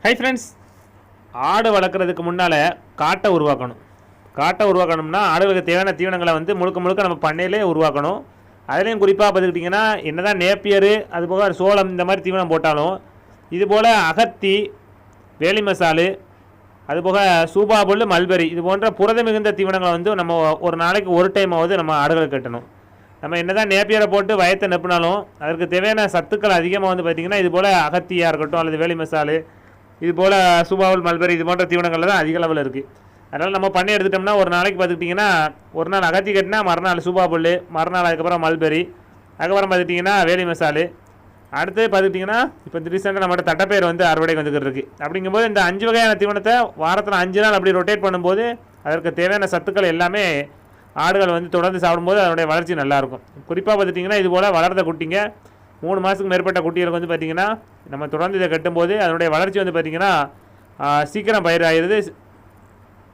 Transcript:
Hi friends, ஆடு வளர்க்குறதுக்கு முன்னால் காட்டை உருவாக்கணும். காட்டை உருவாக்கணும்னா ஆடுகளுக்கு தேவையான தீவனங்களை முழுக்க முழுக்க நம்ம பண்ணையிலே உருவாக்கணும். அதுலேயும் குறிப்பாக பார்த்துக்கிட்டிங்கன்னா என்ன தான் நேப்பியரு அதுபோக சோளம் இந்த மாதிரி தீவனம் போட்டாலும் இதுபோல் அகத்தி, வேலி மசாலு, அதுபோக சூபாபுல், மல்பெரி இது போன்ற புரத மிகுந்த தீவனங்களை நம்ம ஒரு நாளைக்கு ஒரு டைமாவது நம்ம ஆடுகளுக்கு கட்டணும். நம்ம என்ன தான் நேப்பியரை போட்டு வயத்தை நெப்பினாலும் அதற்கு தேவையான சத்துக்கள் அதிகமாக பார்த்திங்கன்னா இது போல் அகத்தியாக இருக்கட்டும் அல்லது வேலி மசாலு, இது போல் சூபாபுல், மல்பெரி இது போன்ற தீவனங்கள் தான் அதிக அளவில் இருக்குது. அதனால் நம்ம பண்ணி எடுத்துட்டோம்னா ஒரு நாளைக்கு பார்த்துக்கிட்டிங்கன்னா ஒரு நாள் அகத்தி கட்டினா மறுநாள் சூபாபுல், மறுநாள் அதுக்கப்புறம் மல்பெரி, அதுக்கப்புறம் பார்த்துக்கிட்டிங்கன்னா வேலி மசாலு, அடுத்து பார்த்துக்கிட்டிங்கன்னா இப்போ ரீசெண்டாக நம்மளோட தட்டைப்பயிர் அறுவடைக்கு வந்துக்கிட்டு இருக்குது. அப்படிங்கும்போது இந்த 5 வகையான தீவனத்தை வாரத்தில் 5 நாள் அப்படி ரொட்டேட் பண்ணும்போது அதற்கு தேவையான சத்துக்கள் எல்லாமே ஆடுகள் தொடர்ந்து சாப்பிடும்போது அதனுடைய வளர்ச்சி நல்லாயிருக்கும். குறிப்பாக பார்த்துட்டிங்கன்னா இது போல் வளர்ந்த குட்டிங்க 3 மாதத்துக்கு மேற்பட்ட குட்டிகளுக்கு பார்த்திங்கன்னா நம்ம தொடர்ந்து இதை கட்டும்போது அதனுடைய வளர்ச்சி பார்த்திங்கன்னா சீக்கிரம் பயிர் ஆகிடுது.